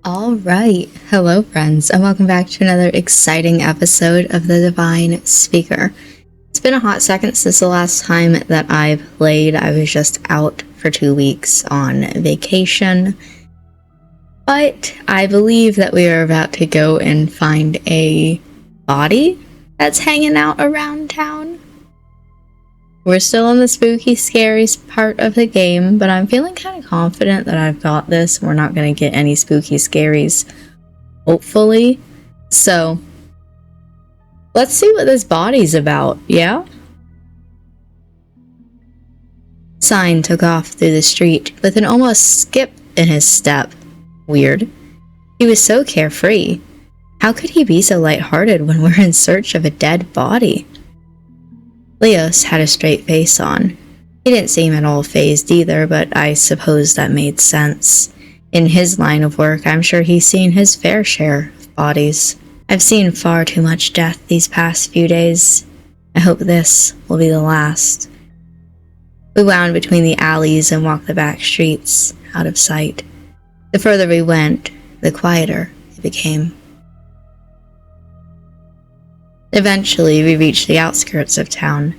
All right. Hello, friends, and welcome back to another exciting episode of The Divine Speaker. It's been a hot second since the last time that I've played. I was just out for 2 weeks on vacation. But I believe that we are about to go and find a body that's hanging out around town. We're still in the spooky, scary part of the game, but I'm feeling kind of confident that I've got this. We're not going to get any spooky scaries, hopefully. So, let's see what this body's about, yeah? Sign took off through the street with an almost skip in his step. Weird. He was so carefree. How could he be so lighthearted when we're in search of a dead body? Leos had a straight face on. He didn't seem at all fazed either, but I suppose that made sense. In his line of work, I'm sure he's seen his fair share of bodies. I've seen far too much death these past few days. I hope this will be the last. We wound between the alleys and walked the back streets, out of sight. The further we went, the quieter it became. Eventually, we reached the outskirts of town.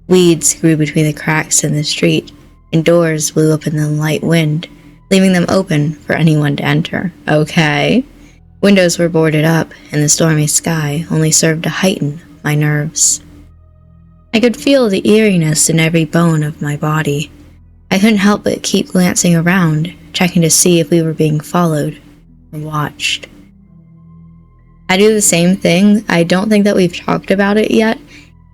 Weeds grew between the cracks in the street, and doors blew open in the light wind, leaving them open for anyone to enter. Okay. Windows were boarded up, and the stormy sky only served to heighten my nerves. I could feel the eeriness in every bone of my body. I couldn't help but keep glancing around, checking to see if we were being followed or watched. I do the same thing. I don't think that we've talked about it yet.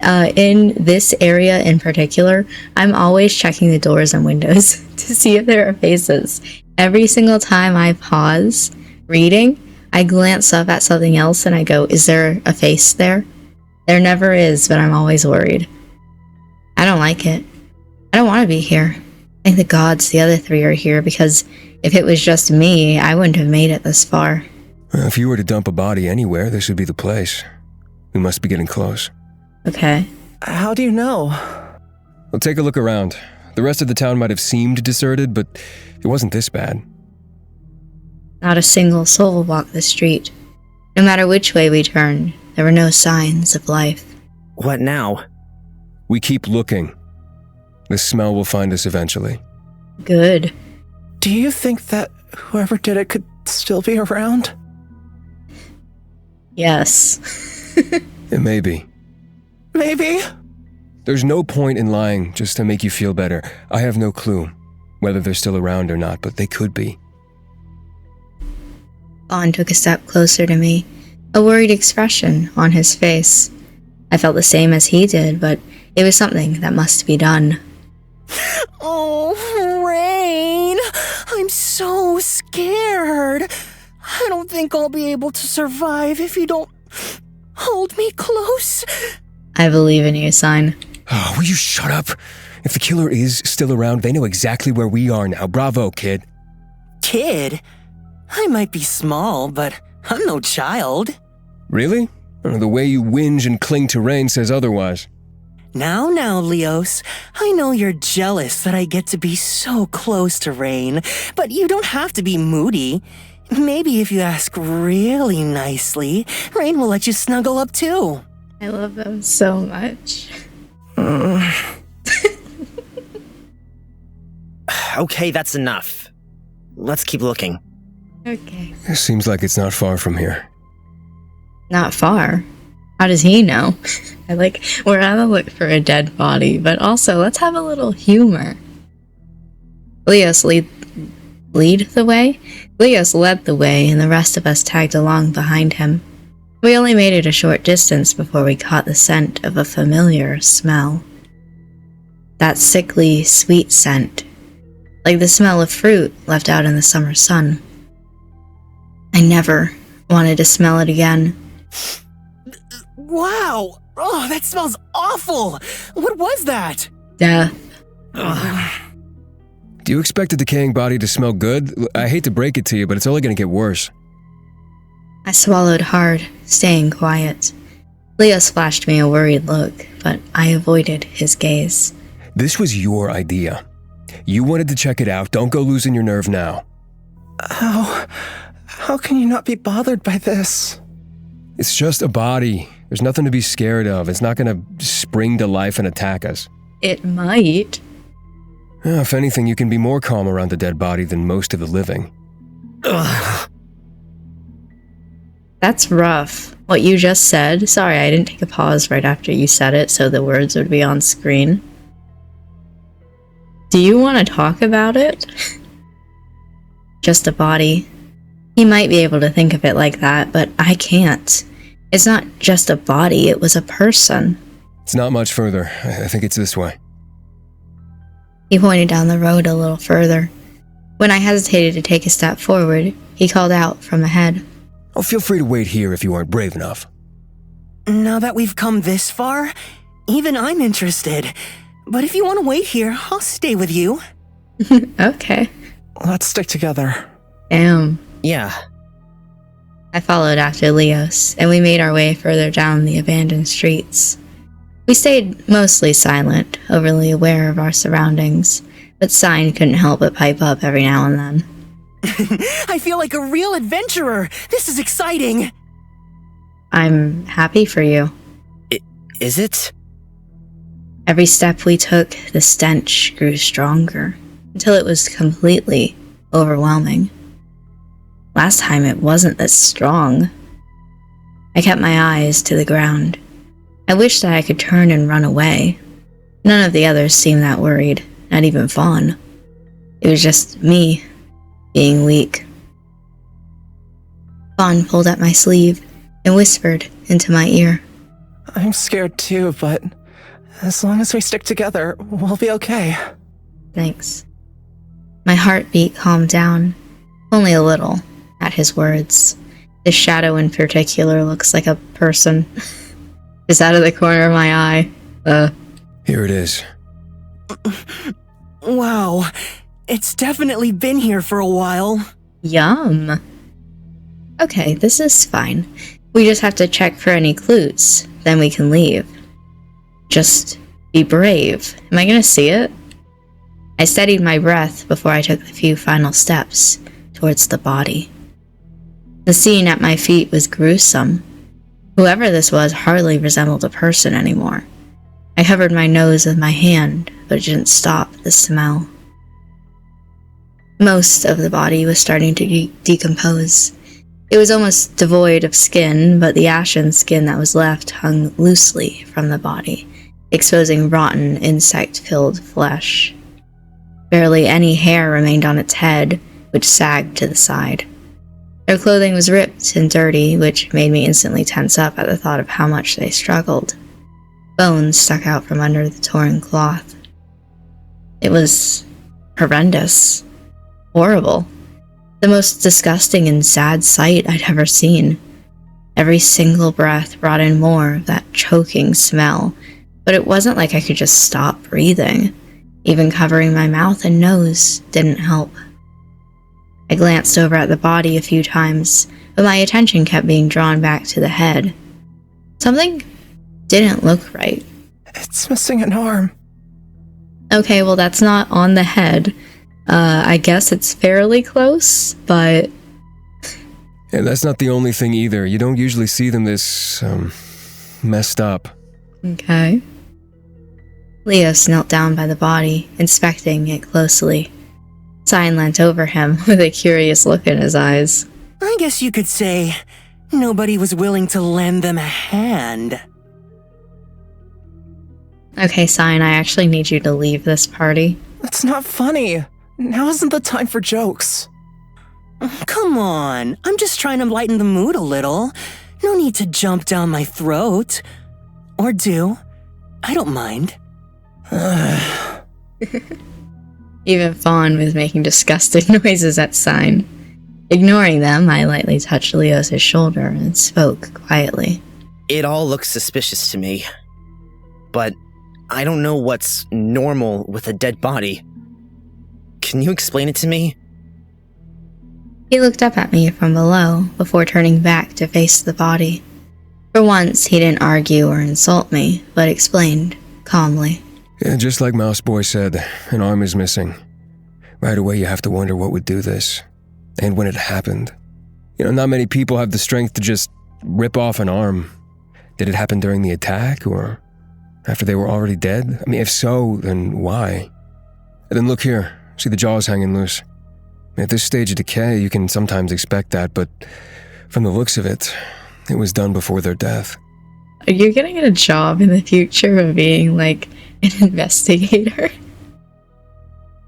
In this area in particular, I'm always checking the doors and windows to see if there are faces. Every single time I pause reading, I glance up at something else and I go, is there a face there? There never is, but I'm always worried. I don't like it. I don't want to be here. Thank the gods the other three are here, because if it was just me, I wouldn't have made it this far. If you were to dump a body anywhere, this would be the place. We must be getting close. Okay. How do you know? Well, take a look around. The rest of the town might have seemed deserted, but it wasn't this bad. Not a single soul walked the street. No matter which way we turned, there were no signs of life. What now? We keep looking. The smell will find us eventually. Good. Do you think that whoever did it could still be around? Yes. It may be. Maybe. There's no point in lying just to make you feel better. I have no clue whether they're still around or not, but they could be. Vaughn took a step closer to me, a worried expression on his face. I felt the same as he did, but it was something that must be done. Oh, Rain! I'm so scared. I don't think I'll be able to survive if you don't hold me close. I believe in you, Sign. Oh, will you shut up? If the killer is still around, they know exactly where we are now. Bravo, kid. Kid? I might be small, but I'm no child. Really? The way you whinge and cling to Rain says otherwise. Now, Leos, I know you're jealous that I get to be so close to Rain, but you don't have to be moody. Maybe if you ask really nicely, Rain will let you snuggle up too. I love them so much. Okay, that's enough. Let's keep looking. Okay. It seems like it's not far from here. Not far. How does he know? We're on the look for a dead body, but also let's have a little humor. Leos lead the way? Leos led the way, and the rest of us tagged along behind him. We only made it a short distance before we caught the scent of a familiar smell. That sickly, sweet scent, like the smell of fruit left out in the summer sun. I never wanted to smell it again. Wow! Oh, that smells awful! What was that? Death. Do you expect a decaying body to smell good? I hate to break it to you, but it's only going to get worse. I swallowed hard, staying quiet. Leos flashed me a worried look, but I avoided his gaze. This was your idea. You wanted to check it out. Don't go losing your nerve now. How How can you not be bothered by this? It's just a body. There's nothing to be scared of. It's not gonna spring to life and attack us. It might. If anything, you can be more calm around a dead body than most of the living. Ugh. That's rough. What you just said. Sorry, I didn't take a pause right after you said it so the words would be on screen. Do you want to talk about it? Just a body. He might be able to think of it like that, but I can't. It's not just a body, it was a person. It's not much further. I think it's this way. He pointed down the road a little further. When I hesitated to take a step forward, he called out from ahead. Oh, feel free to wait here if you aren't brave enough. Now that we've come this far, even I'm interested. But if you want to wait here, I'll stay with you. Okay. Let's stick together. Damn. Yeah. I followed after Leos, and we made our way further down the abandoned streets. We stayed mostly silent, overly aware of our surroundings, but Sign couldn't help but pipe up every now and then. I feel like a real adventurer. This is exciting. I'm happy for you. Is it? Every step we took, the stench grew stronger, until it was completely overwhelming. Last time it wasn't this strong. I kept my eyes to the ground. I wished that I could turn and run away. None of the others seemed that worried, not even Fawn. It was just me, being weak. Fawn pulled at my sleeve and whispered into my ear. I'm scared too, but as long as we stick together, we'll be okay. Thanks. My heartbeat calmed down, only a little, at his words. The shadow in particular looks like a person. Just out of the corner of my eye. Here it is. Wow. It's definitely been here for a while. Yum. Okay, this is fine. We just have to check for any clues, then we can leave. Just be brave. Am I gonna see it? I steadied my breath before I took the few final steps towards the body. The scene at my feet was gruesome. Whoever this was hardly resembled a person anymore. I covered my nose with my hand, but it didn't stop the smell. Most of the body was starting to decompose. It was almost devoid of skin, but the ashen skin that was left hung loosely from the body, exposing rotten, insect-filled flesh. Barely any hair remained on its head, which sagged to the side. Their clothing was ripped and dirty, which made me instantly tense up at the thought of how much they struggled. Bones stuck out from under the torn cloth. It was horrendous. Horrible. The most disgusting and sad sight I'd ever seen. Every single breath brought in more of that choking smell, but it wasn't like I could just stop breathing. Even covering my mouth and nose didn't help. I glanced over at the body a few times, but my attention kept being drawn back to the head. Something didn't look right. It's missing an arm. Okay, well that's not on the head. I guess it's fairly close, but... And that's not the only thing either. You don't usually see them this, messed up. Okay. Leos knelt down by the body, inspecting it closely. Sign leant over him with a curious look in his eyes. I guess you could say nobody was willing to lend them a hand. Okay, Sign, I actually need you to leave this party. It's not funny. Now isn't the time for jokes. Come on, I'm just trying to lighten the mood a little. No need to jump down my throat. Or do. I don't mind. Even Fawn was making disgusting noises at Sign. Ignoring them, I lightly touched Leos' shoulder and spoke quietly. It all looks suspicious to me. But I don't know what's normal with a dead body. Can you explain it to me? He looked up at me from below before turning back to face the body. For once, he didn't argue or insult me, but explained calmly. Yeah, just like Mouse Boy said, an arm is missing. Right away you have to wonder what would do this, and when it happened. Not many people have the strength to just rip off an arm. Did it happen during the attack, or after they were already dead? I mean, if so, then why? And then look here, see the jaws hanging loose. At this stage of decay, you can sometimes expect that, but from the looks of it, it was done before their death. Are you gonna get a job in the future of being, like, an investigator?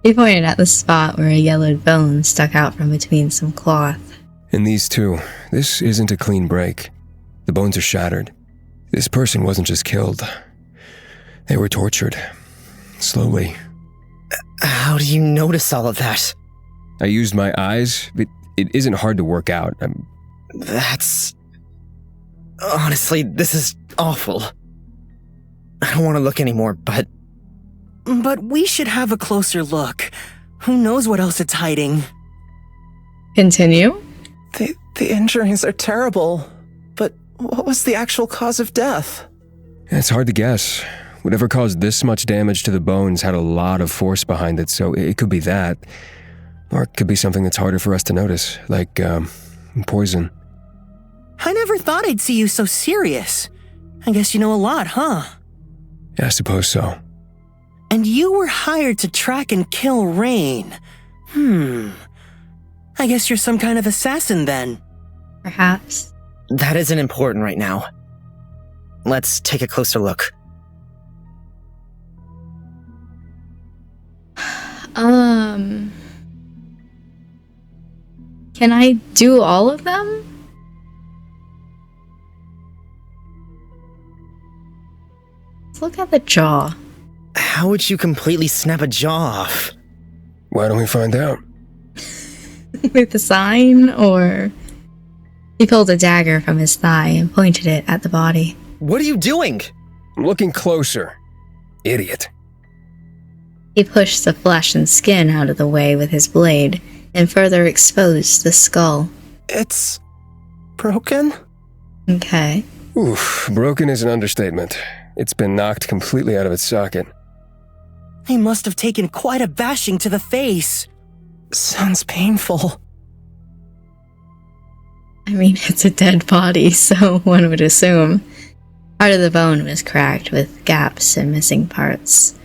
He pointed at the spot where a yellowed bone stuck out from between some cloth. In these two, this isn't a clean break. The bones are shattered. This person wasn't just killed. They were tortured. Slowly. How do you notice all of that? I used my eyes. It isn't hard to work out. That's... Honestly, this is awful. I don't want to look anymore, but... But we should have a closer look. Who knows what else it's hiding? Continue? The injuries are terrible. But what was the actual cause of death? It's hard to guess. Whatever caused this much damage to the bones had a lot of force behind it, so it could be that. Or it could be something that's harder for us to notice, like, poison. I never thought I'd see you so serious. I guess you know a lot, huh? Yeah, I suppose so. And you were hired to track and kill Rain. I guess you're some kind of assassin then. Perhaps. that isn't important right now. Let's take a closer look. Can I do all of them? Let's look at the jaw. How would you completely snap a jaw off? Why don't we find out? With the sign, or... He pulled a dagger from his thigh and pointed it at the body. What are you doing? I'm looking closer. Idiot. He pushed the flesh and skin out of the way with his blade and further exposed the skull. It's... broken? Okay. Oof, broken is an understatement. It's been knocked completely out of its socket. He must have taken quite a bashing to the face. Sounds painful. I mean, it's a dead body, so one would assume. Part of the bone was cracked with gaps and missing parts.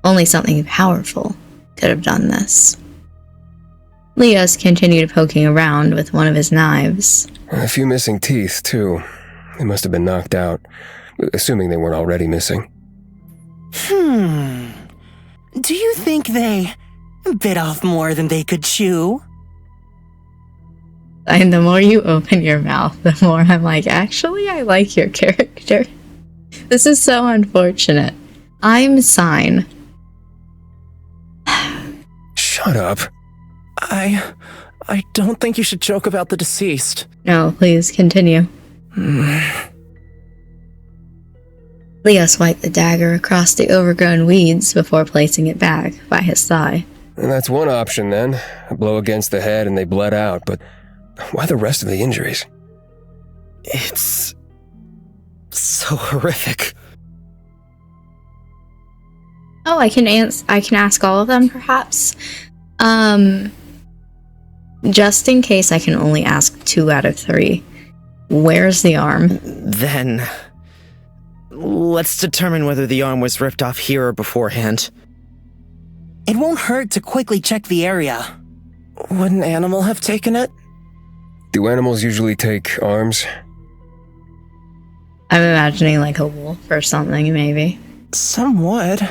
Only something powerful could have done this. Leos continued poking around with one of his knives. A few missing teeth, too. They must have been knocked out, assuming they weren't already missing. Do you think they bit off more than they could chew? And the more you open your mouth, the more I'm like, actually, I like your character. This is so unfortunate. I'm Sign. Shut up. I don't think you should joke about the deceased. No, please continue. Leo swiped the dagger across the overgrown weeds before placing it back by his thigh. And that's one option, then. A blow against the head and they bled out, but why the rest of the injuries? It's... so horrific. Oh, I can ask all of them, perhaps? Just in case I can only ask 2 out of 3. Where's the arm? Then... let's determine whether the arm was ripped off here or beforehand. It won't hurt to quickly check the area. Would an animal have taken it? Do animals usually take arms? I'm imagining like a wolf or something, maybe. Some would.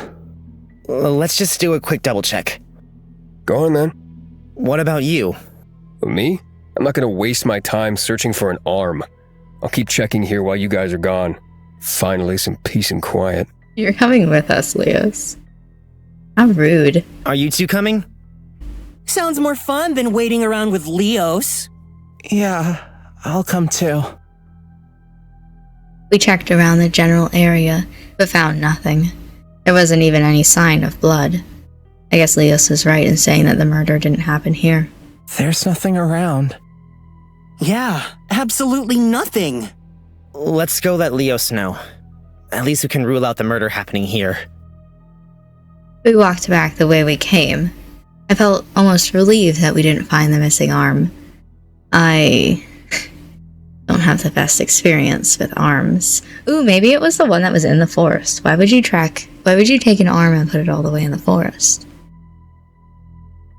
Let's just do a quick double check. Go on, then. What about you? Me? I'm not gonna waste my time searching for an arm. I'll keep checking here while you guys are gone. Finally, some peace and quiet. You're coming with us, Leos. How rude. Are you two coming? Sounds more fun than waiting around with Leos. Yeah, I'll come too. We checked around the general area, but found nothing. There wasn't even any sign of blood. I guess Leos was right in saying that the murder didn't happen here. There's nothing around. Yeah, absolutely nothing. Let's go let Leos know. At least we can rule out the murder happening here. We walked back the way we came. I felt almost relieved that we didn't find the missing arm. I have the best experience with arms. Ooh, maybe it was the one that was in the forest. Why would you take an arm and put it all the way in the forest?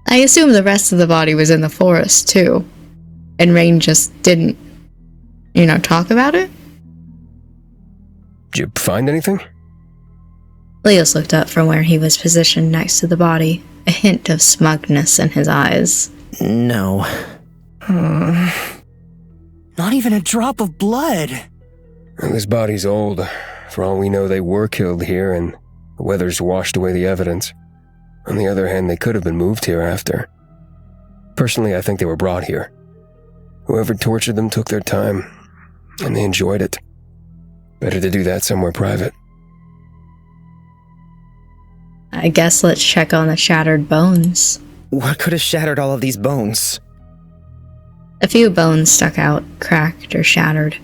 I assume the rest of the body was in the forest too. And Rain just didn't, talk about it? Did you find anything? Leos looked up from where he was positioned next to the body, a hint of smugness in his eyes. No. Not even a drop of blood. Well, this body's old. For all we know, they were killed here, and the weather's washed away the evidence. On the other hand, they could have been moved here after. Personally, I think they were brought here. Whoever tortured them took their time, and they enjoyed it. Better to do that somewhere private. I guess let's check on the shattered bones. What could have shattered all of these bones? A few bones stuck out, cracked or shattered.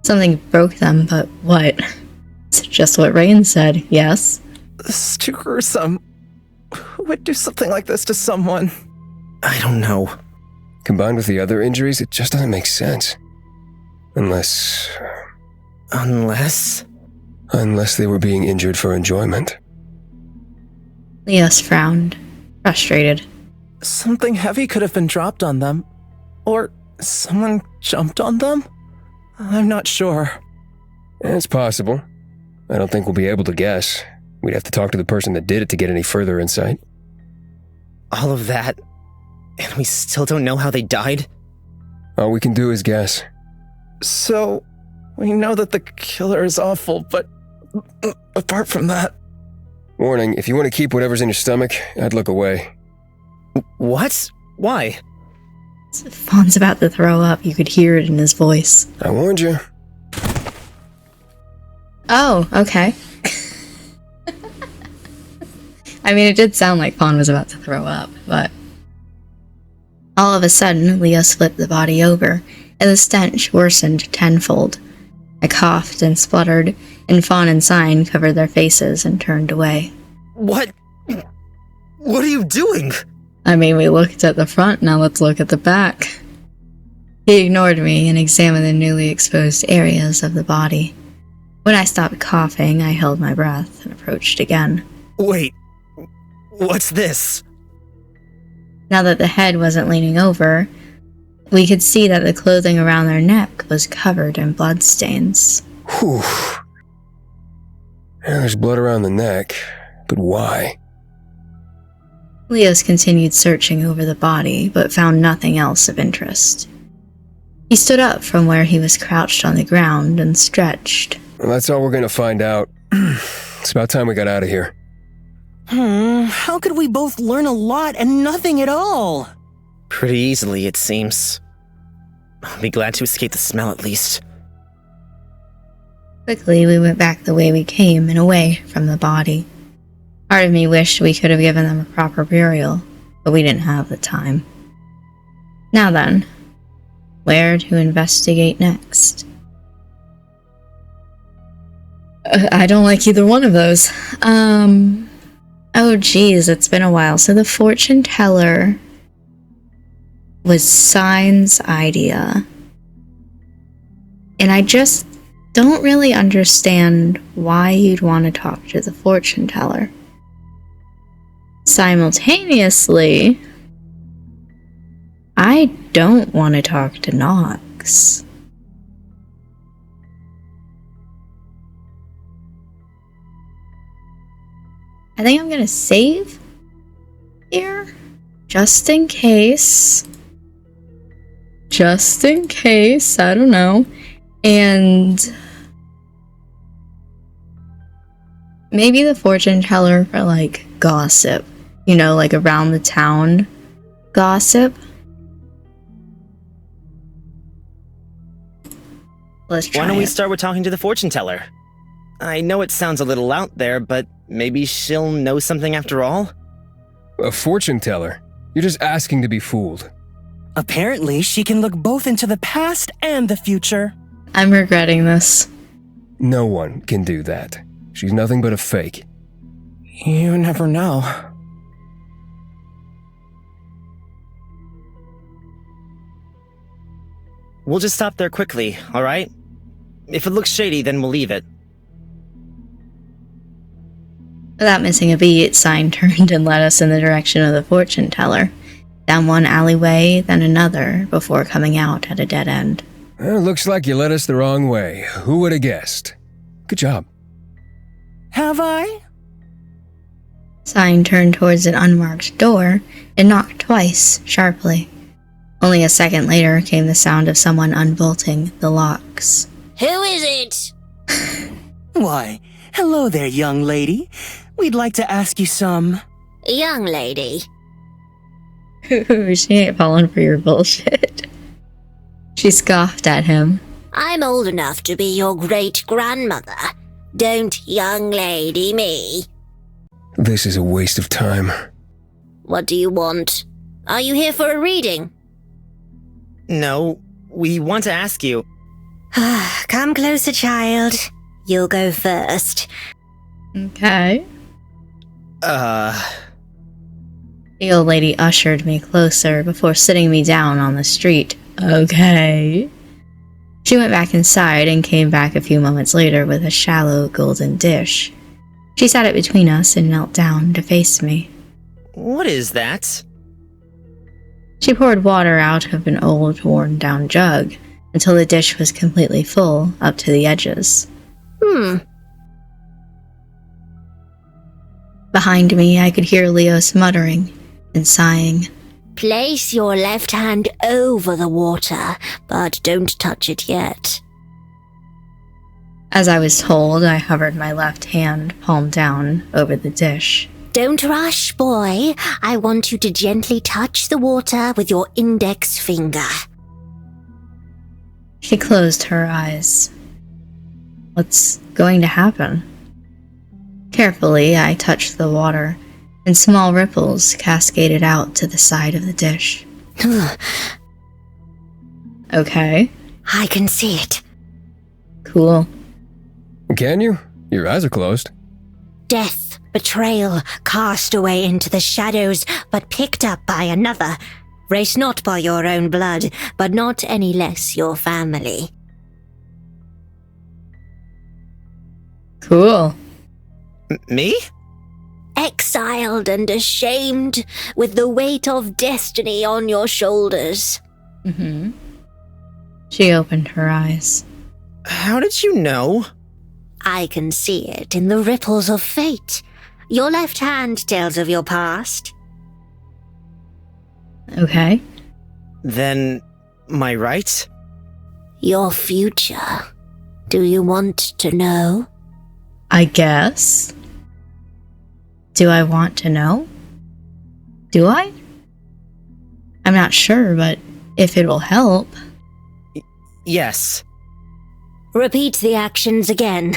Something broke them, but what? It's just what Rain said, yes? This is too gruesome. Who would do something like this to someone? I don't know. Combined with the other injuries, it just doesn't make sense. Unless they were being injured for enjoyment. Leos frowned, frustrated. Something heavy could have been dropped on them. Or someone jumped on them? I'm not sure. It's possible. I don't think we'll be able to guess. We'd have to talk to the person that did it to get any further insight. All of that, and we still don't know how they died? All we can do is guess. So, we know that the killer is awful, but apart from that... Warning, if you want to keep whatever's in your stomach, I'd look away. What? Why? Fawn's about to throw up. You could hear it in his voice. I warned you. Oh, okay. I mean, it did sound like Fawn was about to throw up, but... All of a sudden, Leos flipped the body over, and the stench worsened tenfold. I coughed and spluttered, and Fawn and Sign covered their faces and turned away. What? What are you doing? I mean, we looked at the front, now let's look at the back. He ignored me and examined the newly exposed areas of the body. When I stopped coughing, I held my breath and approached again. Wait, what's this? Now that the head wasn't leaning over, we could see that the clothing around their neck was covered in bloodstains. Whew. Yeah, there's blood around the neck, but why? Leos continued searching over the body, but found nothing else of interest. He stood up from where he was crouched on the ground and stretched. Well, that's all we're gonna find out. It's about time we got out of here. How could we both learn a lot and nothing at all? Pretty easily, it seems. I'll be glad to escape the smell at least. Quickly, we went back the way we came and away from the body. Part of me wished we could have given them a proper burial, but we didn't have the time. Now then, where to investigate next? I don't like either one of those. Oh geez, it's been a while. So the fortune teller was Sign's idea. And I just don't really understand why you'd want to talk to the fortune teller. Simultaneously, I don't want to talk to Nox. I think I'm gonna save here, just in case. Just in case, I don't know. And maybe the fortune teller for like gossip, like around the town gossip. Let's try. Why don't we it. start with talking to the fortune teller? I know it sounds a little out there, but maybe she'll know something after all? A fortune teller? You're just asking to be fooled. Apparently, she can look both into the past and the future. I'm regretting this. No one can do that. She's nothing but a fake. You never know. We'll just stop there quickly, alright? If it looks shady, then we'll leave it. Without missing a beat, Sign turned and led us in the direction of the fortune teller, down one alleyway, then another, before coming out at a dead end. Well, looks like you led us the wrong way. Who would have guessed? Good job. Have I? Sign turned towards an unmarked door and knocked twice, sharply. Only a second later came the sound of someone unbolting the locks. Who is it? Why, hello there, young lady. We'd like to ask you some... Young lady. She ain't falling for your bullshit. She scoffed at him. I'm old enough to be your great-grandmother. Don't young lady me. This is a waste of time. What do you want? Are you here for a reading? No, we want to ask you. Come closer, child. You'll go first. Okay. Uh... The old lady ushered me closer before sitting me down on the street. Okay. She went back inside and came back a few moments later with a shallow golden dish. She sat it between us and knelt down to face me. What is that? She poured water out of an old, worn-down jug until the dish was completely full up to the edges. Behind me, I could hear Leos muttering and sighing. Place your left hand over the water, but don't touch it yet. As I was told, I hovered my left hand, palm down, over the dish. Don't rush, boy. I want you to gently touch the water with your index finger. She closed her eyes. What's going to happen? Carefully, I touched the water, and small ripples cascaded out to the side of the dish. Okay, I can see it. cool. Can you? Your eyes are closed. Death, betrayal, cast away into the shadows, but picked up by another. Race not by your own blood, but not any less your family. Cool. Me? Exiled and ashamed, with the weight of destiny on your shoulders. She opened her eyes. How did you know? I can see it in the ripples of fate. Your left hand tells of your past. Okay. Then, my right? Your future. Do you want to know? I guess. Do I want to know? Do I? I'm not sure, but if it will help. Yes. Repeat the actions again.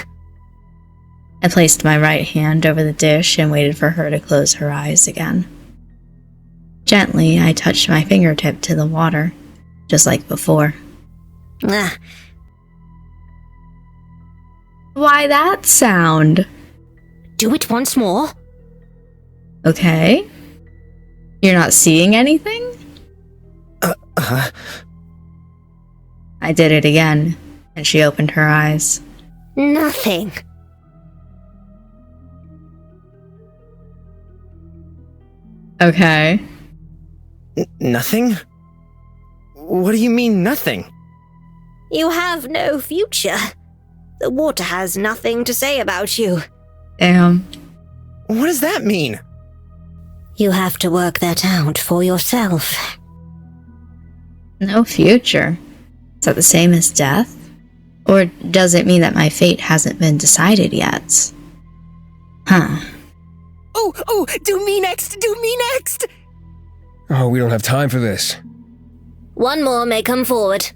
I placed my right hand over the dish and waited for her to close her eyes again. Gently, I touched my fingertip to the water, just like before. Ah, Why that sound? do it once more. Okay. You're not seeing anything? I did it again, and she opened her eyes. Nothing. Okay. Nothing? What do you mean, nothing? You have no future. The water has nothing to say about you. Damn. What does that mean? You have to work that out for yourself. No future. Is that the same as death? Or does it mean that my fate hasn't been decided yet? Huh. Oh, do me next, do me next! Oh, we don't have time for this. One more may come forward.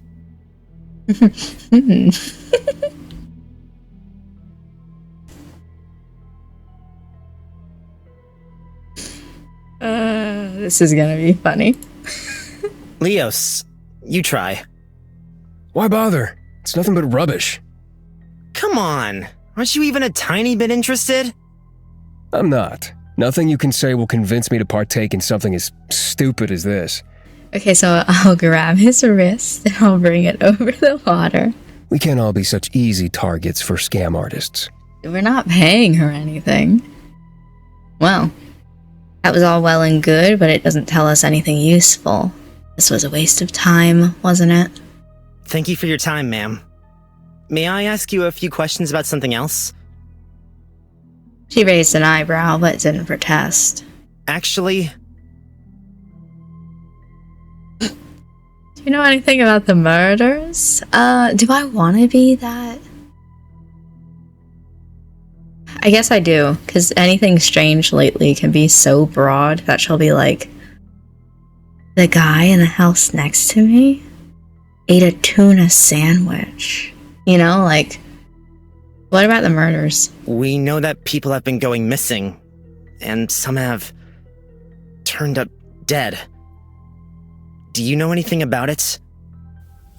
This is gonna be funny. Leos, you try. Why bother? It's nothing but rubbish. Come on. Aren't you even a tiny bit interested? I'm not. Nothing you can say will convince me to partake in something as stupid as this. Okay, so I'll grab his wrist and I'll bring it over the water. We can't all be such easy targets for scam artists. We're not paying her anything. Well, that was all well and good, but it doesn't tell us anything useful. This was a waste of time, wasn't it? Thank you for your time, ma'am. May I ask you a few questions about something else? She raised an eyebrow, but didn't protest. Actually, Do you know anything about the murders? Do I want to be that? I guess I do, because anything strange lately can be so broad that she'll be like, the guy in the house next to me ate a tuna sandwich. You know, like, what about the murders? we know that people have been going missing, and some have turned up dead. Do you know anything about it?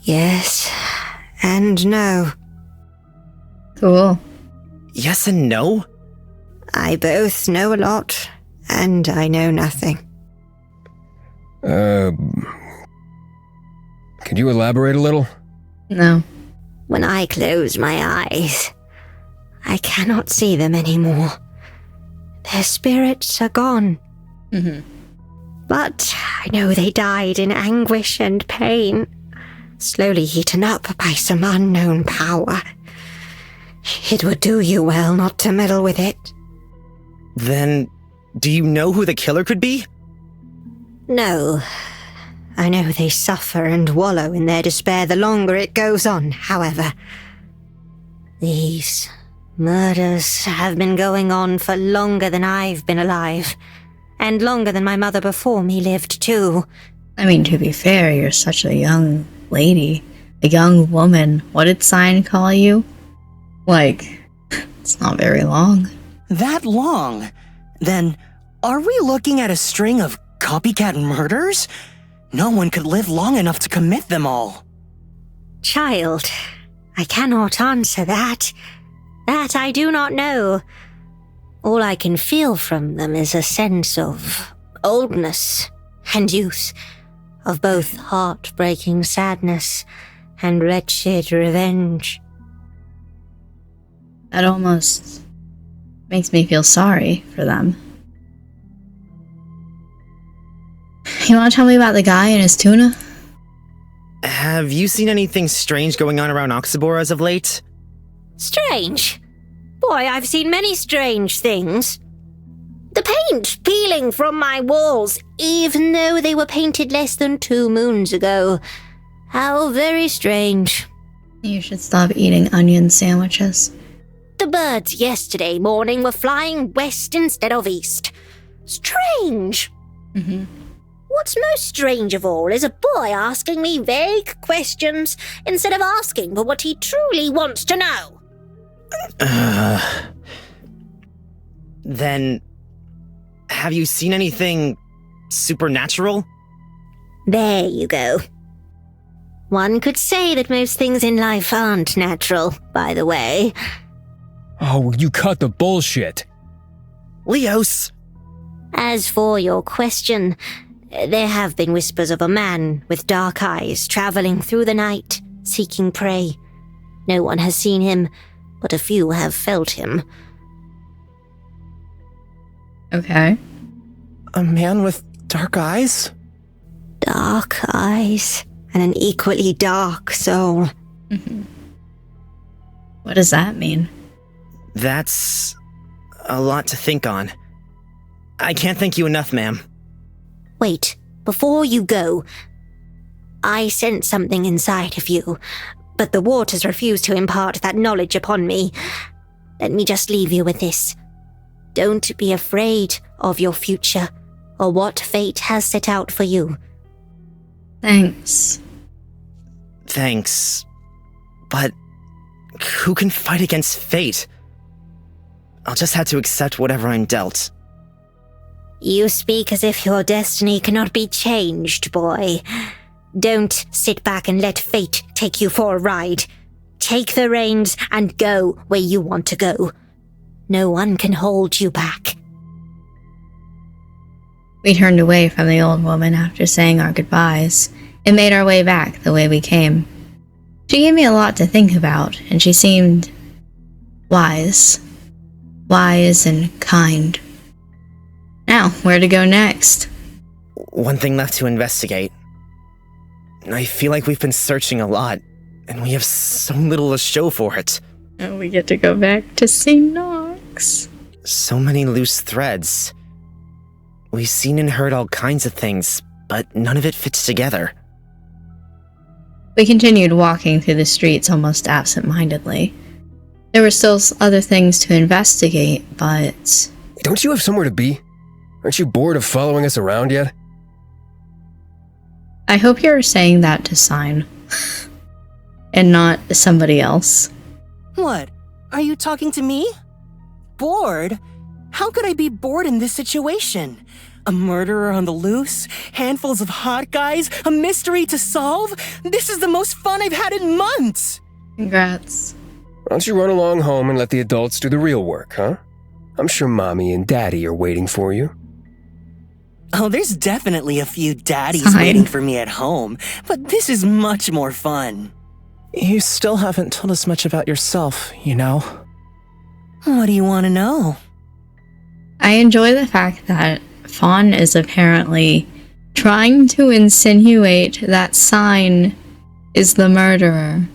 Yes, and no. Cool. Yes and no? I both know a lot, and I know nothing. Could you elaborate a little? No. When I close my eyes, I cannot see them anymore. Their spirits are gone. But I know they died in anguish and pain, slowly eaten up by some unknown power. It would do you well not to meddle with it. Then, do you know who the killer could be? No. I know they suffer and wallow in their despair the longer it goes on, however. These murders have been going on for longer than I've been alive, and longer than my mother before me lived too. I mean, to be fair, you're such a young lady. A young woman. What did Sign call you? Like, it's not very long. That long? Then, are we looking at a string of copycat murders? No one could live long enough to commit them all. Child, I cannot answer that. That I do not know. All I can feel from them is a sense of oldness and youth, of both heartbreaking sadness and wretched revenge. That almost makes me feel sorry for them. You want to tell me about the guy and his tuna? Have you seen anything strange going on around Oxybor as of late? Strange? Boy, I've seen many strange things. The paint peeling from my walls, even though they were painted less than 2 moons ago. How very strange. You should stop eating onion sandwiches. The birds yesterday morning were flying west instead of east. Strange. What's most strange of all is a boy asking me vague questions instead of asking for what he truly wants to know. Then, have you seen anything supernatural? There you go. One could say that most things in life aren't natural, by the way. Oh, will you cut the bullshit? Leos! As for your question, there have been whispers of a man with dark eyes traveling through the night, seeking prey. No one has seen him, but a few have felt him. Okay. A man with dark eyes? Dark eyes, and an equally dark soul. What does that mean? That's a lot to think on. I can't thank you enough, ma'am. Wait, before you go, I sense something inside of you, but the waters refuse to impart that knowledge upon me. Let me just leave you with this. Don't be afraid of your future, or what fate has set out for you. Thanks. Thanks. But who can fight against fate? I'll just have to accept whatever I'm dealt. You speak as if your destiny cannot be changed, boy. Don't sit back and let fate take you for a ride. Take the reins and go where you want to go. No one can hold you back. We turned away from the old woman after saying our goodbyes and made our way back the way we came. She gave me a lot to think about, and she seemed wise. Wise and kind. Now, where to go next? One thing left to investigate. I feel like we've been searching a lot, and we have so little to show for it. Oh, we get to go back to St. Knox. So many loose threads. We've seen and heard all kinds of things, but none of it fits together. We continued walking through the streets almost absent-mindedly. There were still other things to investigate, but... Don't you have somewhere to be? Aren't you bored of following us around yet? I hope you're saying that to Sign. And not somebody else. What? Are you talking to me? Bored? How could I be bored in this situation? A murderer on the loose? Handfuls of hot guys? A mystery to solve? This is the most fun I've had in months! Congrats. Why don't you run along home and let the adults do the real work, huh? I'm sure Mommy and Daddy are waiting for you. Oh, there's definitely a few daddies Fine. waiting for me at home, but this is much more fun. You still haven't told us much about yourself, you know? What do you want to know? I enjoy the fact that Fawn is apparently trying to insinuate that Sign is the murderer.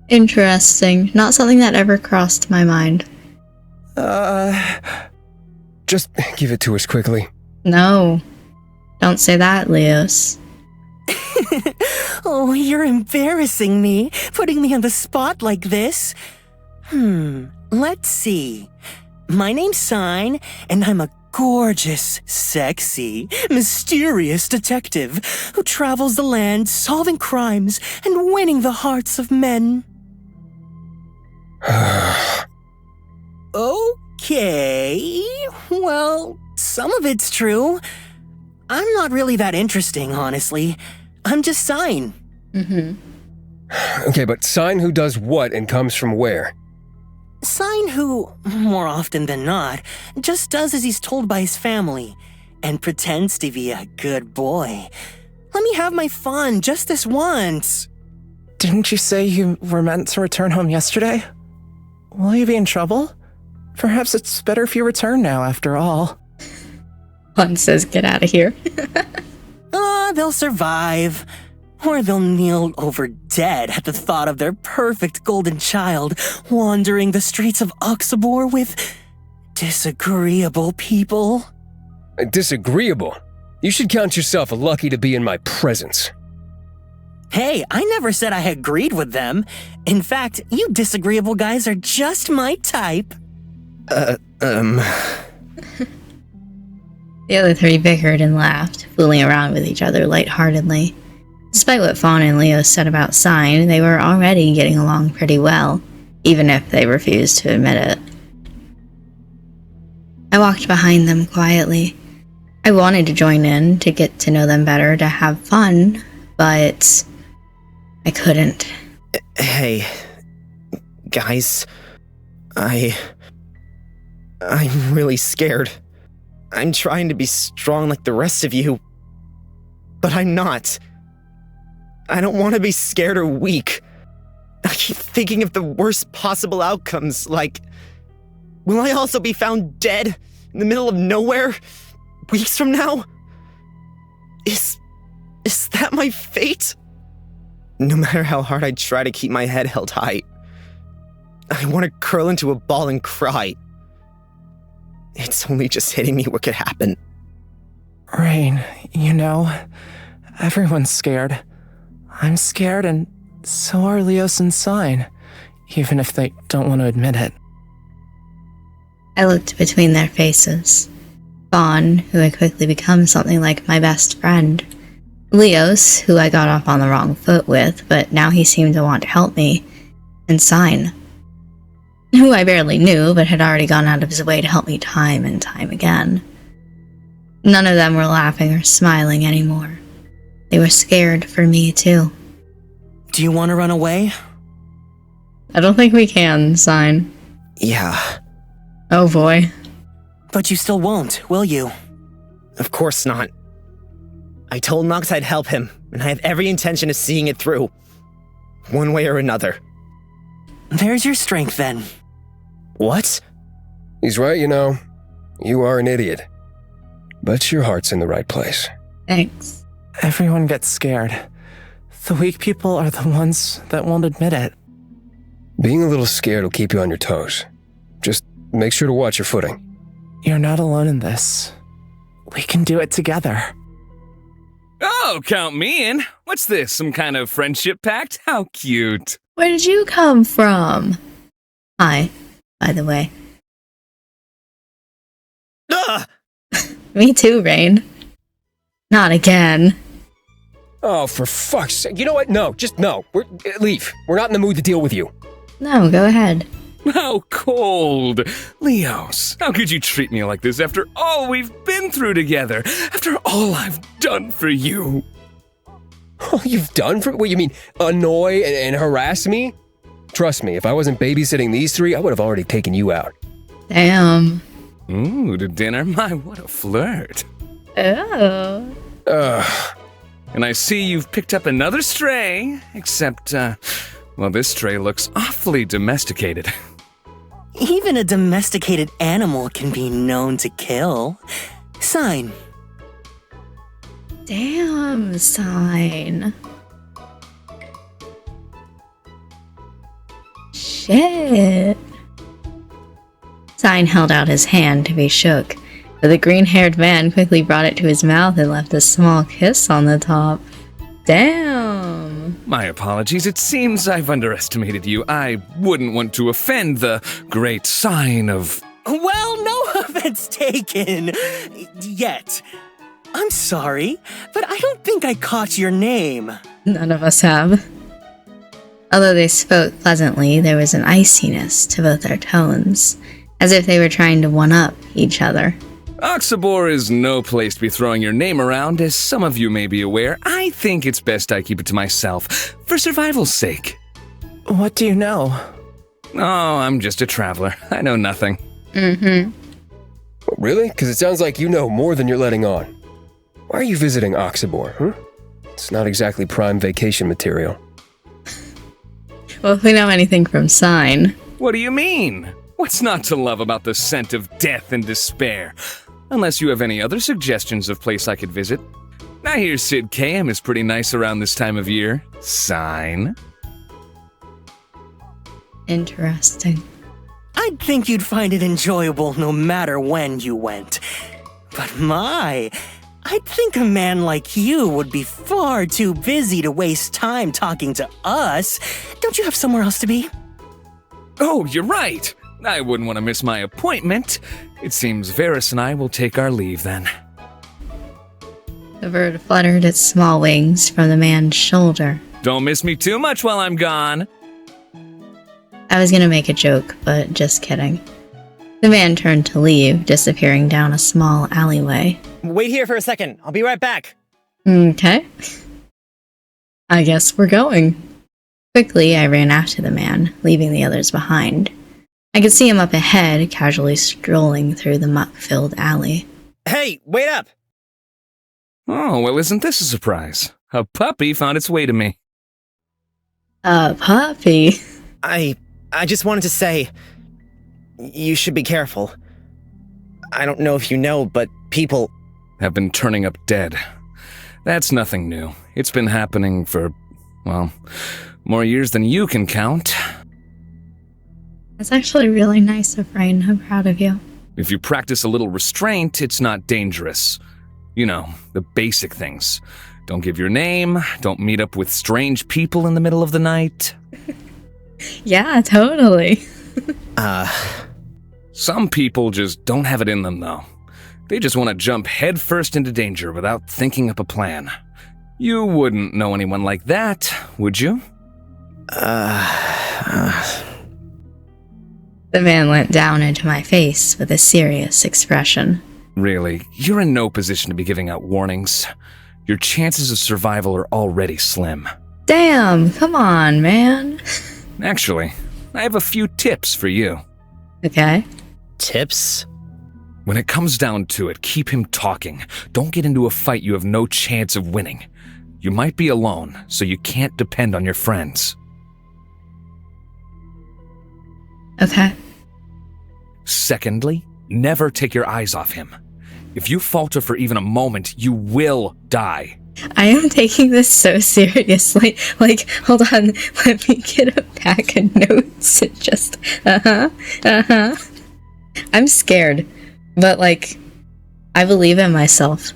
Interesting. Not something that ever crossed my mind. Just give it to us quickly. No. Don't say that, Leos. Oh, you're embarrassing me, putting me on the spot like this. Let's see. My name's Sign, and I'm a gorgeous, sexy, mysterious detective who travels the land solving crimes and winning the hearts of men. Okay, well, some of it's true. I'm not really that interesting, honestly. I'm just Sign. Okay, but Sign who does what and comes from where? Sign who, more often than not, just does as he's told by his family and pretends to be a good boy. Let me have my fun just this once. Didn't you say you were meant to return home yesterday? Will you be in trouble? Perhaps it's better if you return now, after all. One says, get out of here. They'll survive. Or they'll kneel over dead at the thought of their perfect golden child wandering the streets of Oxabor with disagreeable people. Disagreeable? You should count yourself lucky to be in my presence. Hey, I never said I agreed with them. In fact, you disagreeable guys are just my type. The other three bickered and laughed, fooling around with each other lightheartedly. Despite what Fawn and Leo said about Sign, they were already getting along pretty well, even if they refused to admit it. I walked behind them quietly. I wanted to join in, to get to know them better, to have fun, but I couldn't. Hey, guys, I'm really scared. I'm trying to be strong like the rest of you, but I'm not. I don't want to be scared or weak. I keep thinking of the worst possible outcomes, like, will I also be found dead in the middle of nowhere weeks from now? Is that my fate? No matter how hard I try to keep my head held high, I want to curl into a ball and cry. It's only just hitting me what could happen. Rain, you know, everyone's scared. I'm scared, and so are Leos and Sign, even if they don't want to admit it. I looked between their faces. Fawn, who had quickly become something like my best friend. Leos, who I got off on the wrong foot with, but now he seemed to want to help me. And Sign, who I barely knew, but had already gone out of his way to help me time and time again. None of them were laughing or smiling anymore. They were scared for me, too. Do you want to run away? I don't think we can, Sign. Yeah. Oh boy. But you still won't, will you? Of course not. I told Nox I'd help him, and I have every intention of seeing it through. One way or another. There's your strength then. What? He's right, you know. You are an idiot. But your heart's in the right place. Thanks. Everyone gets scared. The weak people are the ones that won't admit it. Being a little scared will keep you on your toes. Just make sure to watch your footing. You're not alone in this. We can do it together. Oh, count me in. What's this, some kind of friendship pact? How cute. Where did you come from? Hi, by the way. Ugh! Me too, Rain. Not again. Oh, for fuck's sake. You know what? No, just no. Leave. We're not in the mood to deal with you. No, go ahead. How cold. Leos, how could you treat me like this after all we've been through together? After all I've done for you? All you've done for what you mean, annoy and harass me? Trust me, if I wasn't babysitting these three, I would have already taken you out. Damn. Ooh, to dinner? My, what a flirt. Oh. Ugh. And I see you've picked up another stray, except, well, this stray looks awfully domesticated. Even a domesticated animal can be known to kill. Sign. Damn, Sign. Shit. Sign held out his hand to be shook, but the green-haired man quickly brought it to his mouth and left a small kiss on the top. Damn. My apologies, it seems I've underestimated you. I wouldn't want to offend the great sign of... Well, no offense taken. Yet. I'm sorry, but I don't think I caught your name. None of us have. Although they spoke pleasantly, there was an iciness to both their tones, as if they were trying to one-up each other. Oxabor is no place to be throwing your name around, as some of you may be aware. I think it's best I keep it to myself, for survival's sake. What do you know? Oh, I'm just a traveler. I know nothing. Mm-hmm. Really? Because it sounds like you know more than you're letting on. Why are you visiting Oxabor, huh? It's not exactly prime vacation material. Well, if we know anything from Sign. What do you mean? What's not to love about the scent of death and despair? Unless you have any other suggestions of place I could visit. I hear Sid Kayam is pretty nice around this time of year. Sign. Interesting. I'd think you'd find it enjoyable no matter when you went. But I'd think a man like you would be far too busy to waste time talking to us. Don't you have somewhere else to be? Oh, you're right. I wouldn't want to miss my appointment. It seems Varys and I will take our leave then. The bird fluttered its small wings from the man's shoulder. Don't miss me too much while I'm gone. I was gonna make a joke, but just kidding. The man turned to leave, disappearing down a small alleyway. Wait here for a second. I'll be right back. Okay. I guess we're going. Quickly, I ran after the man, leaving the others behind. I could see him up ahead, casually strolling through the muck-filled alley. Hey, wait up! Oh, well, isn't this a surprise? A puppy found its way to me. A puppy? I just wanted to say, you should be careful. I don't know if you know, but people have been turning up dead. That's nothing new. It's been happening for, well, more years than you can count. That's actually really nice of Rain. I'm proud of you. If you practice a little restraint, it's not dangerous. You know, the basic things. Don't give your name, don't meet up with strange people in the middle of the night. Yeah, totally. Some people just don't have it in them, though. They just want to jump headfirst into danger without thinking up a plan. You wouldn't know anyone like that, would you? The man leant down into my face with a serious expression. Really, you're in no position to be giving out warnings. Your chances of survival are already slim. Damn, come on, man. Actually, I have a few tips for you. Okay. tips? When it comes down to it, keep him talking. Don't get into a fight you have no chance of winning. You might be alone, so you can't depend on your friends. Okay. Secondly, never take your eyes off him. If you falter for even a moment, you will die. I am taking this so seriously. Like, hold on, let me get a pack of notes and just, I'm scared, but like, I believe in myself.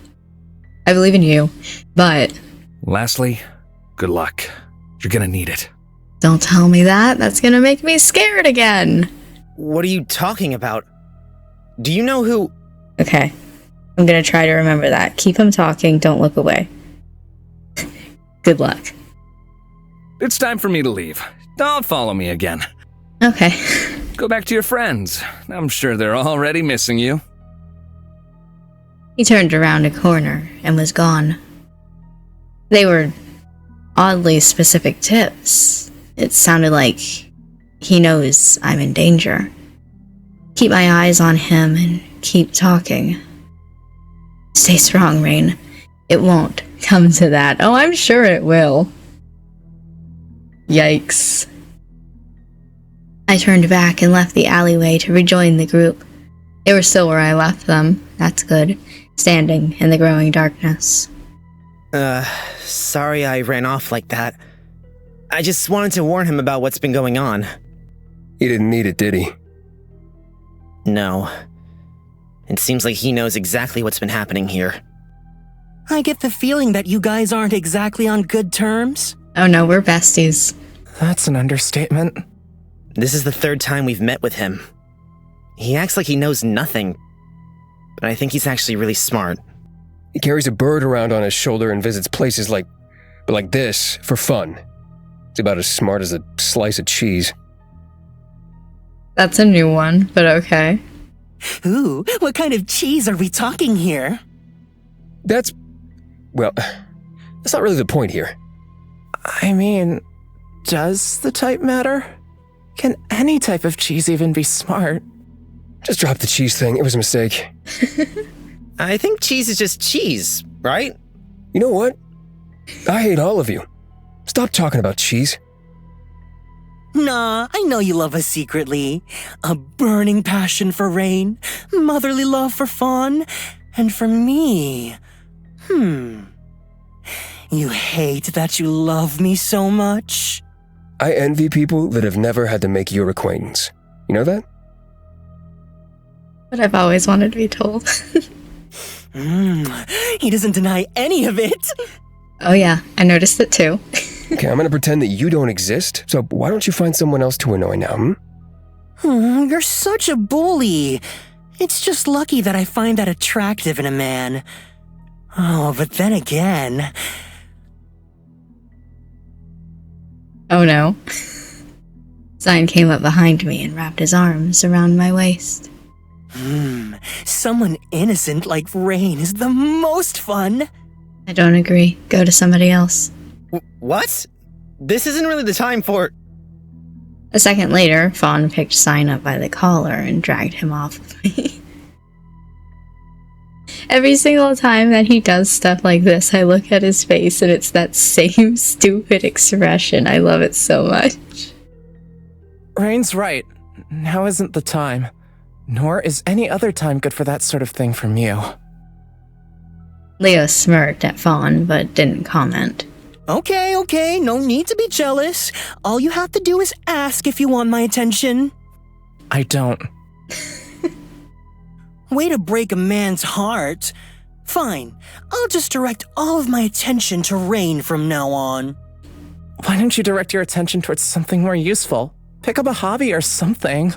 I believe in you, but... Lastly, good luck. You're gonna need it. Don't tell me that. That's gonna make me scared again. What are you talking about? Do you know who... Okay. I'm gonna try to remember that. Keep him talking. Don't look away. Good luck. It's time for me to leave. Don't follow me again. Okay. Go back to your friends. I'm sure they're already missing you. He turned around a corner and was gone. They were oddly specific tips. It sounded like he knows I'm in danger. Keep my eyes on him and keep talking. Stay strong, Rain. It won't come to that. Oh, I'm sure it will. Yikes. I turned back and left the alleyway to rejoin the group. They were still where I left them. That's good. Standing in the growing darkness. Sorry I ran off like that. I just wanted to warn him about what's been going on. He didn't need it, did he? No. It seems like he knows exactly what's been happening here. I get the feeling that you guys aren't exactly on good terms. Oh no, we're besties. That's an understatement. This is the third time we've met with him. He acts like he knows nothing, but I think he's actually really smart. He carries a bird around on his shoulder and visits places like this for fun. It's about as smart as a slice of cheese. That's a new one, but okay. Ooh, what kind of cheese are we talking here? That's not really the point here. I mean, does the type matter? Can any type of cheese even be smart? Just drop the cheese thing. It was a mistake. I think cheese is just cheese, right? You know what? I hate all of you. Stop talking about cheese. Nah, I know you love us secretly. A burning passion for Rain, motherly love for Fawn, and for me. You hate that you love me so much? I envy people that have never had to make your acquaintance. You know that? But I've always wanted to be told. He doesn't deny any of it. Oh yeah, I noticed it too. Okay, I'm gonna pretend that you don't exist, so why don't you find someone else to annoy now, You're such a bully. It's just lucky that I find that attractive in a man. Oh, but then again... Oh no. Zion came up behind me and wrapped his arms around my waist. Someone innocent like Rain is the most fun. I don't agree. Go to somebody else. What? This isn't really the time for... A second later, Fawn picked Sign up by the collar and dragged him off of me. Every single time that he does stuff like this, I look at his face and it's that same stupid expression. I love it so much. Rain's right. Now isn't the time. Nor is any other time good for that sort of thing from you. Leo smirked at Fawn, but didn't comment. Okay, no need to be jealous. All you have to do is ask if you want my attention. I don't. Way to break a man's heart. Fine, I'll just direct all of my attention to Rain from now on. Why don't you direct your attention towards something more useful? Pick up a hobby or something.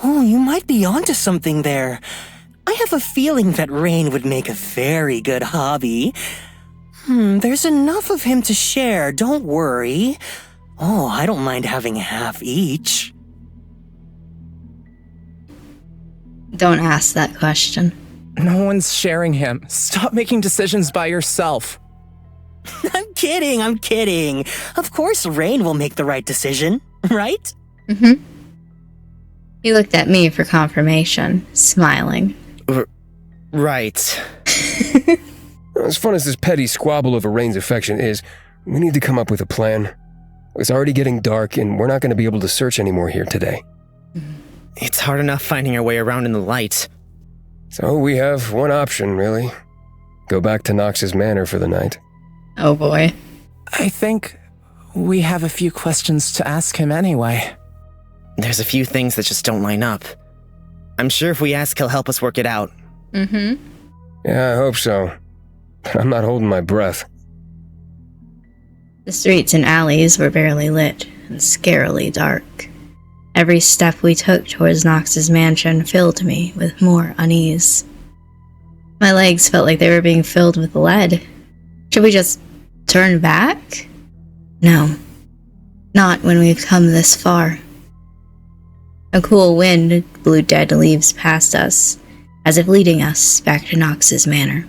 Oh, you might be onto something there. I have a feeling that Rain would make a very good hobby. There's enough of him to share, don't worry. Oh, I don't mind having half each. Don't ask that question. No one's sharing him. Stop making decisions by yourself. I'm kidding. Of course Rain will make the right decision, right? He looked at me for confirmation, smiling. Right. As fun as this petty squabble over Rain's affection is, we need to come up with a plan. It's already getting dark, and we're not going to be able to search anymore here today. It's hard enough finding our way around in the light. So we have one option, really. Go back to Knox's manor for the night. Oh boy. I think we have a few questions to ask him anyway. There's a few things that just don't line up. I'm sure if we ask, he'll help us work it out. Mm-hmm. Yeah, I hope so. But I'm not holding my breath. The streets and alleys were barely lit and scarily dark. Every step we took towards Knox's mansion filled me with more unease. My legs felt like they were being filled with lead. Should we just turn back? No. Not when we've come this far. A cool wind blew dead leaves past us, as if leading us back to Knox's manor.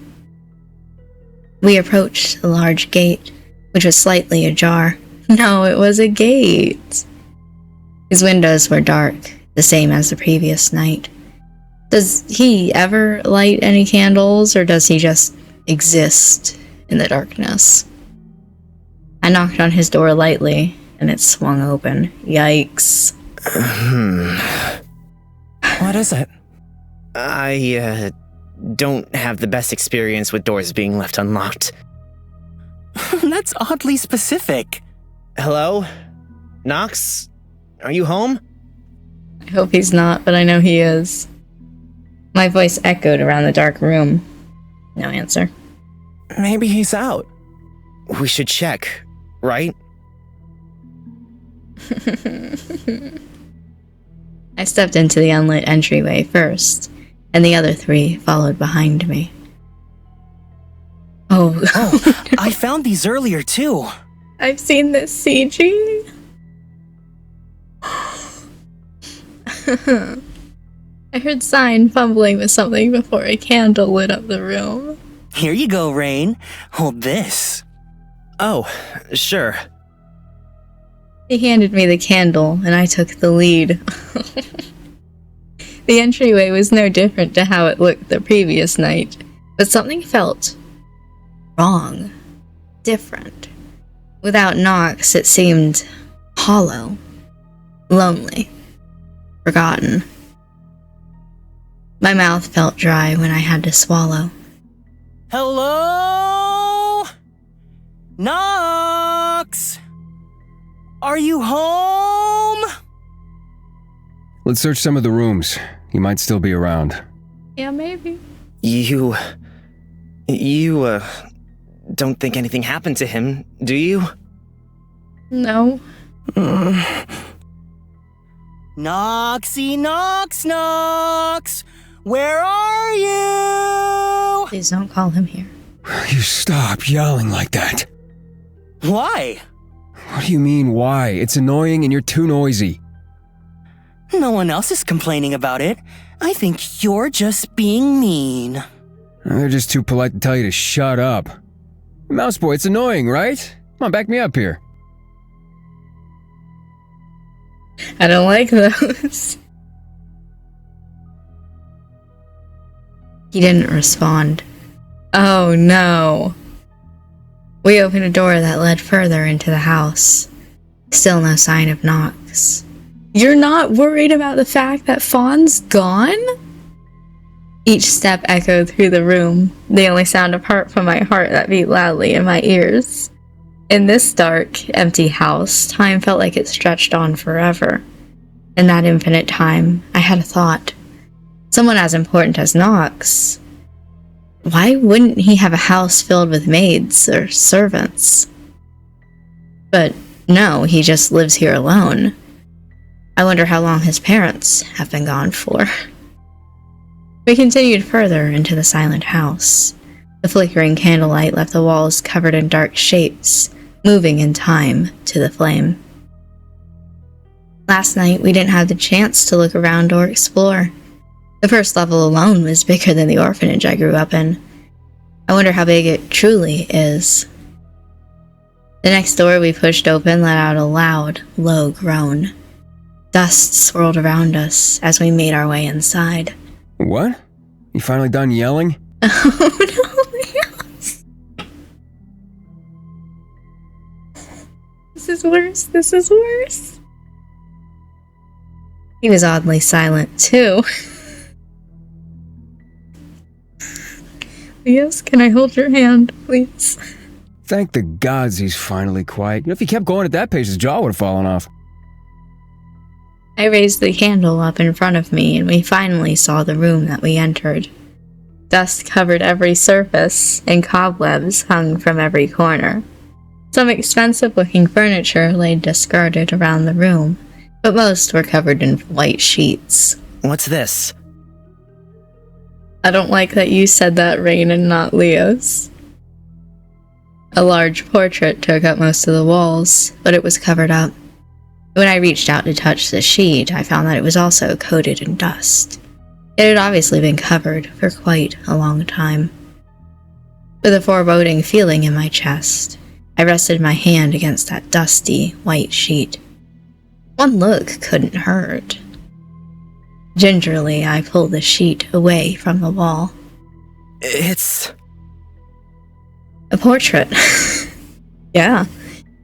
We approached the large gate, which was slightly ajar. No, it was a gate. His windows were dark, the same as the previous night. Does he ever light any candles, or does he just exist in the darkness? I knocked on his door lightly, and it swung open. Yikes. What is it? I, don't have the best experience with doors being left unlocked. That's oddly specific. Hello? Knox? Are you home? I hope he's not, but I know he is. My voice echoed around the dark room. No answer. Maybe he's out. We should check, right? I stepped into the unlit entryway first, and the other three followed behind me. Oh, I found these earlier too. I've seen this, CG. I heard Sign fumbling with something before a candle lit up the room. Here you go, Rain. Hold this. Oh, sure. He handed me the candle, and I took the lead. The entryway was no different to how it looked the previous night, but something felt wrong, different. Without Knox, it seemed hollow, lonely, forgotten. My mouth felt dry when I had to swallow. Hello? Knox? Are you home? Let's search some of the rooms. You might still be around. Yeah, maybe. You don't think anything happened to him, do you? No. Knoxy, Knox! Where are you? Please don't call him here. You stop yelling like that. Why? What do you mean, why? It's annoying and you're too noisy. No one else is complaining about it. I think you're just being mean. They're just too polite to tell you to shut up. Mouse boy, it's annoying, right? Come on, back me up here. I don't like those. He didn't respond. Oh no. We opened a door that led further into the house. Still no sign of Knox. You're not worried about the fact that Fawn's gone? Each step echoed through the room, the only sound apart from my heart that beat loudly in my ears. In this dark, empty house, time felt like it stretched on forever. In that infinite time, I had a thought. Someone as important as Knox. Why wouldn't he have a house filled with maids or servants? But no, he just lives here alone. I wonder how long his parents have been gone for. We continued further into the silent house. The flickering candlelight left the walls covered in dark shapes, moving in time to the flame. Last night, we didn't have the chance to look around or explore. The first level alone was bigger than the orphanage I grew up in. I wonder how big it truly is. The next door we pushed open let out a loud, low groan. Dust swirled around us as we made our way inside. What? You finally done yelling? Oh no, yes. This is worse. This is worse. He was oddly silent, too. Yes, can I hold your hand, please? Thank the gods he's finally quiet. If he kept going at that pace, his jaw would have fallen off. I raised the candle up in front of me, and we finally saw the room that we entered. Dust covered every surface, and cobwebs hung from every corner. Some expensive-looking furniture lay discarded around the room, but most were covered in white sheets. What's this? I don't like that you said that, Rain, and not Leo's. A large portrait took up most of the walls, but it was covered up. When I reached out to touch the sheet, I found that it was also coated in dust. It had obviously been covered for quite a long time. With a foreboding feeling in my chest, I rested my hand against that dusty, white sheet. One look couldn't hurt. Gingerly, I pulled the sheet away from the wall. It's... a portrait. Yeah.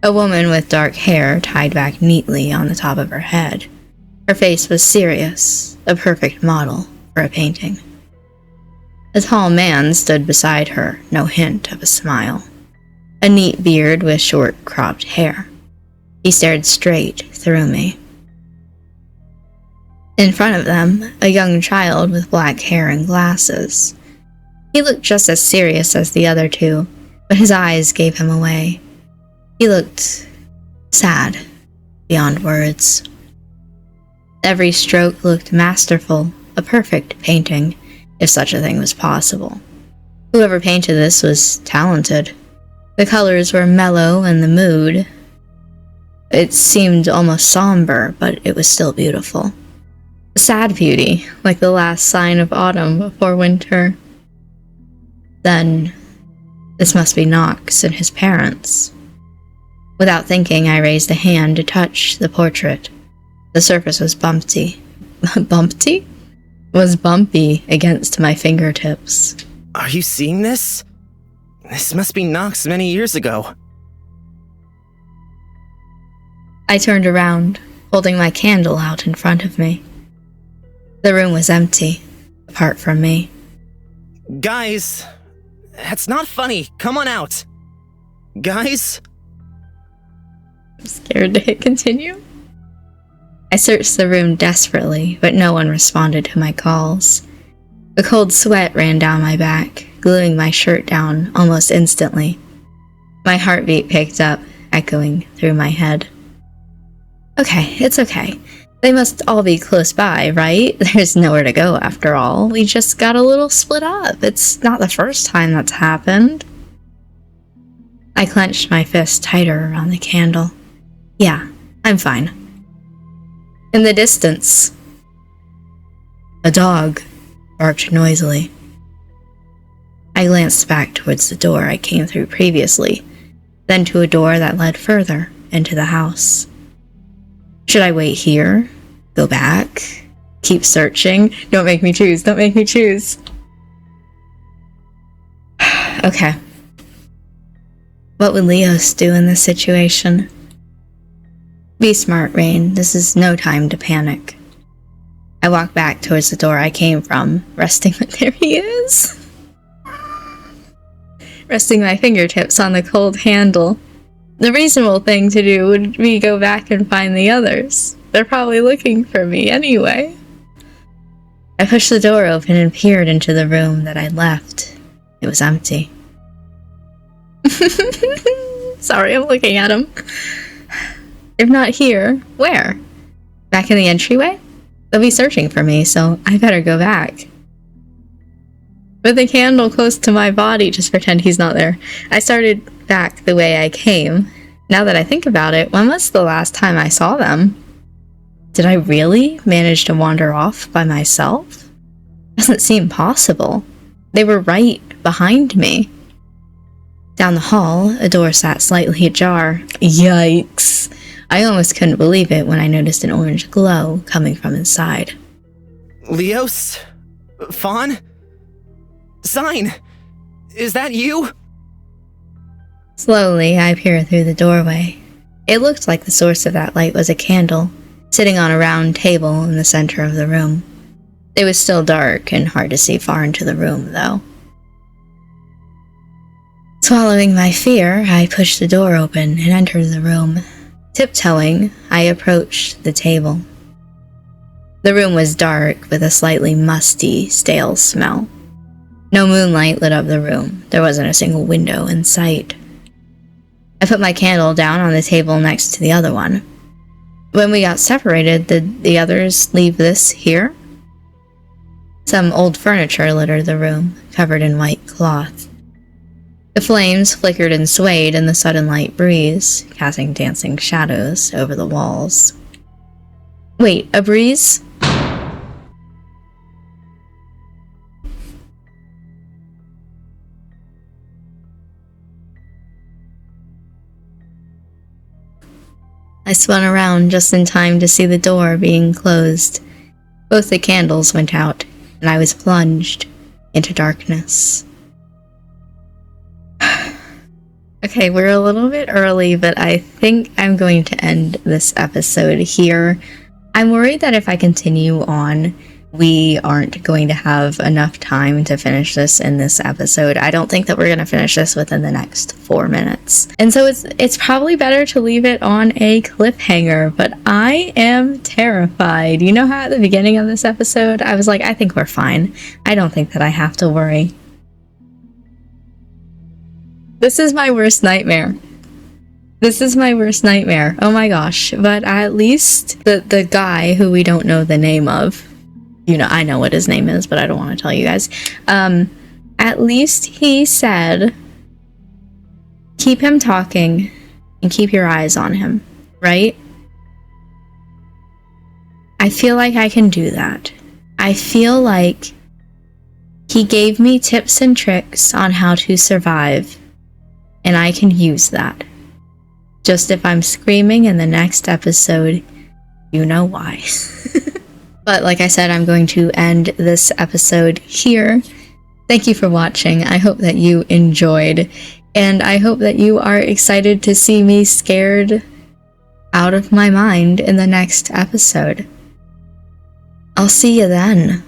A woman with dark hair tied back neatly on the top of her head. Her face was serious, a perfect model for a painting. A tall man stood beside her, no hint of a smile. A neat beard with short, cropped hair. He stared straight through me. In front of them, a young child with black hair and glasses. He looked just as serious as the other two, but his eyes gave him away. He looked sad, beyond words. Every stroke looked masterful, a perfect painting, if such a thing was possible. Whoever painted this was talented. The colors were mellow and the mood. It seemed almost somber, but it was still beautiful. A sad beauty, like the last sign of autumn before winter. Then, this must be Knox and his parents. Without thinking, I raised a hand to touch the portrait. The surface was bumpy. Bumpy? Was bumpy against my fingertips. Are you seeing this? This must be Knox many years ago. I turned around, holding my candle out in front of me. The room was empty, apart from me. Guys, that's not funny. Come on out. Guys? I'm scared to hit continue. I searched the room desperately, but no one responded to my calls. A cold sweat ran down my back, gluing my shirt down almost instantly. My heartbeat picked up, echoing through my head. Okay, it's okay. They must all be close by, right? There's nowhere to go after all. We just got a little split up. It's not the first time that's happened. I clenched my fist tighter around the candle. Yeah, I'm fine. In the distance, a dog barked noisily. I glanced back towards the door I came through previously, then to a door that led further into the house. Should I wait here? Go back? Keep searching? Don't make me choose. Don't make me choose. Okay. What would Leos do in this situation? Be smart, Rain. This is no time to panic. I walked back towards the door I came from, resting there he is. Resting my fingertips on the cold handle. The reasonable thing to do would be go back and find the others. They're probably looking for me anyway. I pushed the door open and peered into the room that I'd left. It was empty. Sorry, I'm looking at him. If not here, where? Back in the entryway? They'll be searching for me, so I better go back. With the candle close to my body, just pretend he's not there. I started back the way I came. Now that I think about it, when was the last time I saw them? Did I really manage to wander off by myself? Doesn't seem possible. They were right behind me. Down the hall, a door sat slightly ajar. Yikes. I almost couldn't believe it when I noticed an orange glow coming from inside. Leos? Fawn? Sign! Is that you? Slowly, I peered through the doorway. It looked like the source of that light was a candle, sitting on a round table in the center of the room. It was still dark and hard to see far into the room, though. Swallowing my fear, I pushed the door open and entered the room. Tiptoeing, I approached the table. The room was dark with a slightly musty, stale smell. No moonlight lit up the room. There wasn't a single window in sight. I put my candle down on the table next to the other one. When we got separated, did the others leave this here? Some old furniture littered the room, covered in white cloth. The flames flickered and swayed in the sudden light breeze, casting dancing shadows over the walls. Wait, a breeze? I spun around just in time to see the door being closed. Both the candles went out, and I was plunged into darkness. Okay, we're a little bit early, but I think I'm going to end this episode here. I'm worried that if I continue on, we aren't going to have enough time to finish this in this episode. I don't think that we're going to finish this within the next 4 minutes. And so it's probably better to leave it on a cliffhanger, but I am terrified. You know how at the beginning of this episode, I was like, I think we're fine. I don't think that I have to worry. This is my worst nightmare. This is my worst nightmare. Oh my gosh. But at least the guy who we don't know the name of, you know, I know what his name is, but I don't want to tell you guys. At least he said, keep him talking and keep your eyes on him, right? I feel like I can do that. I feel like he gave me tips and tricks on how to survive, and I can use that. Just if I'm screaming in the next episode, you know why. But like I said, I'm going to end this episode here. Thank you for watching. I hope that you enjoyed, and I hope that you are excited to see me scared out of my mind in the next episode. I'll see you then.